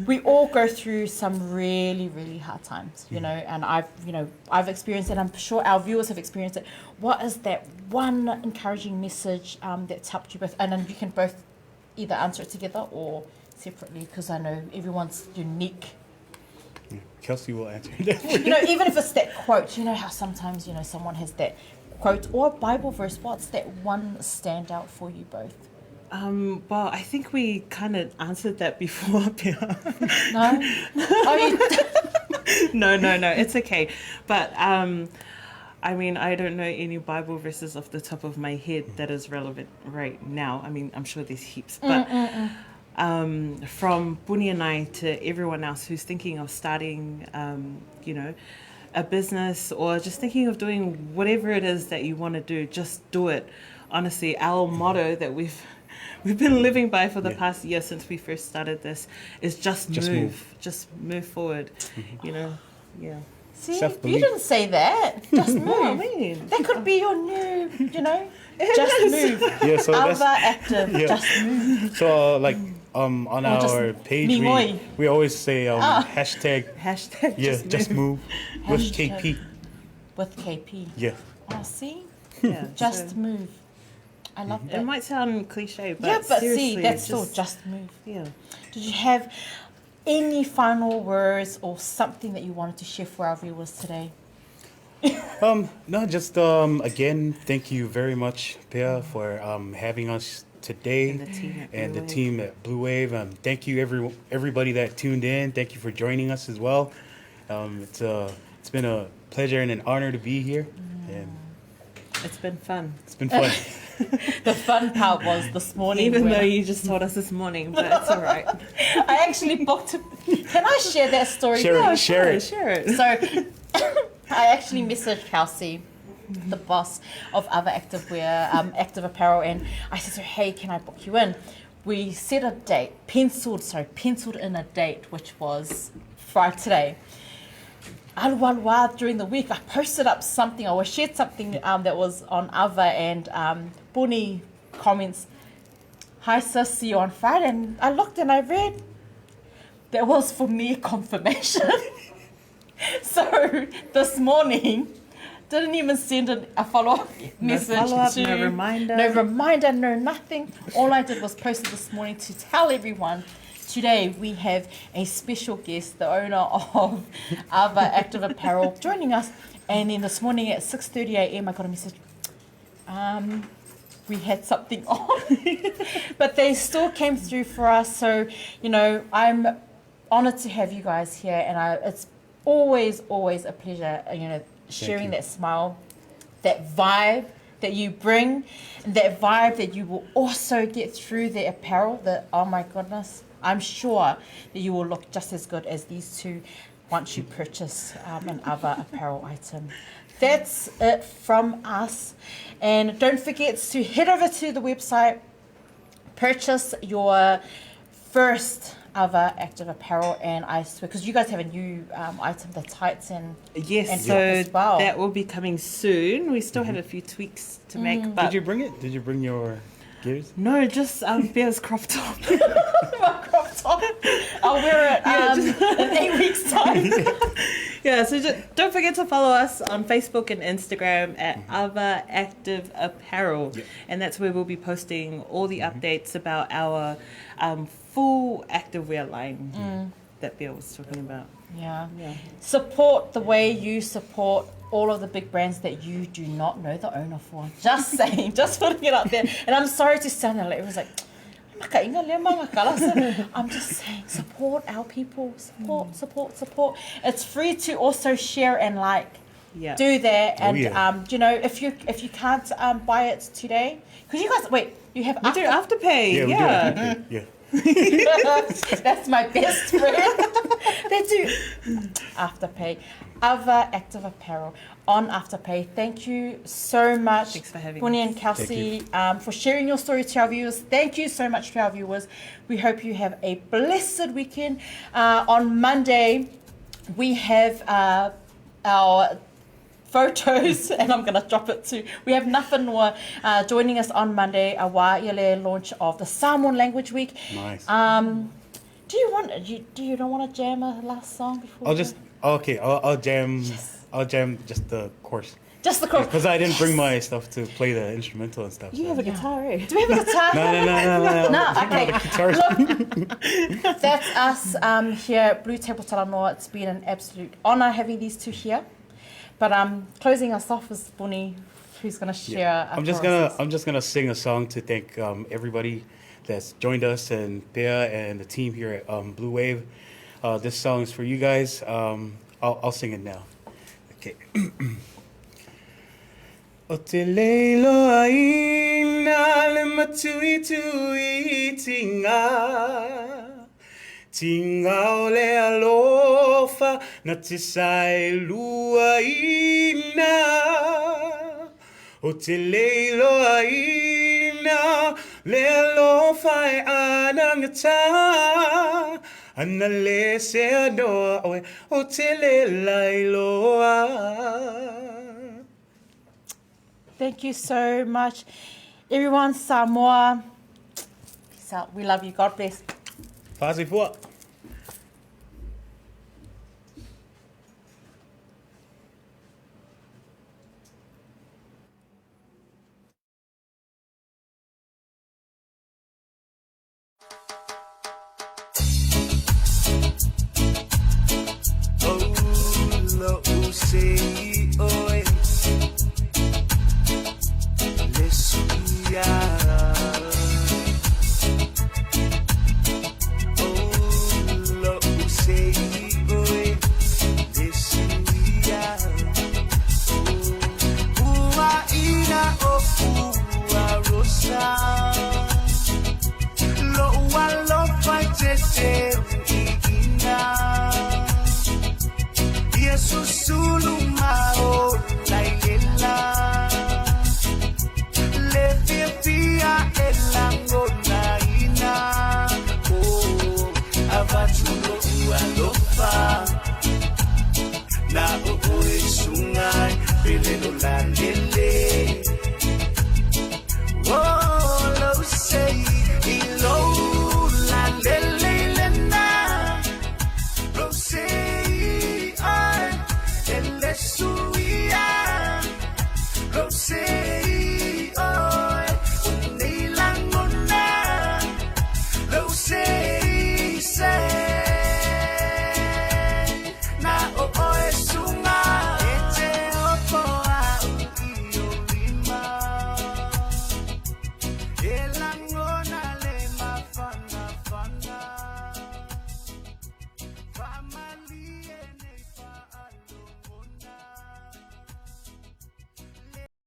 We all go through some really, really hard times, you know, and I've experienced it. I'm sure our viewers have experienced it. What is that one encouraging message that's helped you both? And then you can both either answer it together or separately, because I know everyone's unique. Kelsey will answer that. You know, even if it's that quote, you know how sometimes, you know, someone has that quote or a Bible verse. What's that one standout for you both? Well, I think we kind of answered that before, Pia. No? No, it's okay. But I mean, I don't know any Bible verses off the top of my head that is relevant right now. I mean, I'm sure there's heaps, but from Puni and I to everyone else who's thinking of starting, you know, a business or just thinking of doing whatever it is that you want to do, just do it. Honestly, our motto that we've been living by for the past year since we first started this is just move. Just move forward, you know, See, you didn't say that. Just move. I mean, that could be your new, you know, just move. Yeah, so Other active, just move. So on our page we always say hashtag just move with KP. With KP. Yeah. Oh, see? yeah, Just move. I love that. It might sound cliche, but yeah, but see, seriously, that's still just move. Yeah. Did you have any final words or something that you wanted to share for our viewers today? No, just again, thank you very much, Pia, for having us today, and the team at Blue Wave. Thank you everybody that tuned in. Thank you for joining us as well. It's been a pleasure and an honor to be here, and It's been fun. it's been fun. The fun part was this morning. Even when though you just told us this morning, but it's all right. I actually booked. Can I share that story? Share it. So I actually messaged Kelsey, the boss of Other Activewear, Active Apparel, and I said to her, hey, can I book you in? We set a date, penciled in a date, which was Friday today. During the week, I posted up something or shared something that was on Ava, and Puni comments, hi sis, see you on Friday. And I looked and I read, that was for me confirmation. So this morning, didn't even send a follow-up message. Follow-up, no reminder. No reminder, no nothing. All I did was post it this morning to tell everyone, today we have a special guest, the owner of Ava Active Apparel, joining us. And then this morning at 6:30 a.m. I got a message. We had something on, but they still came through for us. So, you know, I'm honoured to have you guys here, and it's always a pleasure, you know, sharing that smile, that vibe that you bring, and that vibe that you will also get through the apparel. That, oh my goodness, I'm sure that you will look just as good as these two once you purchase an other apparel item. That's it from us. And don't forget to head over to the website, purchase your first other active apparel, and I swear, because you guys have a new item, the tights and Yes, and so top as well. that will be coming soon. We still have a few tweaks to make, but Did you bring it? Did you bring your gears? no, just Bear's crop top. My crop top. I'll wear it in 8 weeks' time. Yeah, so just don't forget to follow us on Facebook and Instagram at Ava Active Apparel. And that's where we'll be posting all the updates about our full activewear line that Bill was talking about. Yeah. Support the way you support all of the big brands that you do not know the owner for. Just saying, just putting it out there. And I'm sorry to sound like it was like, I'm just saying, support our people, support. It's free to also share and like. Yeah. Do that, and yeah. you know, if you can't buy it today, because you guys you have We do Afterpay. Yeah, we do Afterpay. Yeah. That's my best friend. They do Afterpay. Other Active Apparel on Afterpay. Thank you so much. Thanks for having Puni us. and Kelsey, for sharing your story to our viewers. Thank you so much to our viewers. We hope you have a blessed weekend. On Monday, we have our photos, and I'm going to drop it too. We have Nothing joining us on Monday, a Waiele launch of the Samoan Language Week. Nice. Do you don't want to jam a last song before? I'll jam. Yes. I'll jam just the chorus. Just the chorus. Because I didn't bring my stuff to play the instrumental and stuff. You have a guitar, eh? Do we have a guitar? No. Okay. Look, that's us here at Blue Table Talanoa. It's been an absolute honour having these two here. But closing us off is Puni, who's going to share. I'm just gonna sing a song to thank everybody that's joined us and Pea and the team here at Blue Wave. This song is for you guys. I'll sing it now. Okay. O te leilo aina le matui tui tinga. Tinga o le alofa na te sai lua ina. O te leilo aina le alofa e ana ngata. Ana le se anoa oe o te le lailoa. Thank you so much. Everyone, Samoa. Peace out. We love you. God bless. Fazem fua. Jesus, Suluma.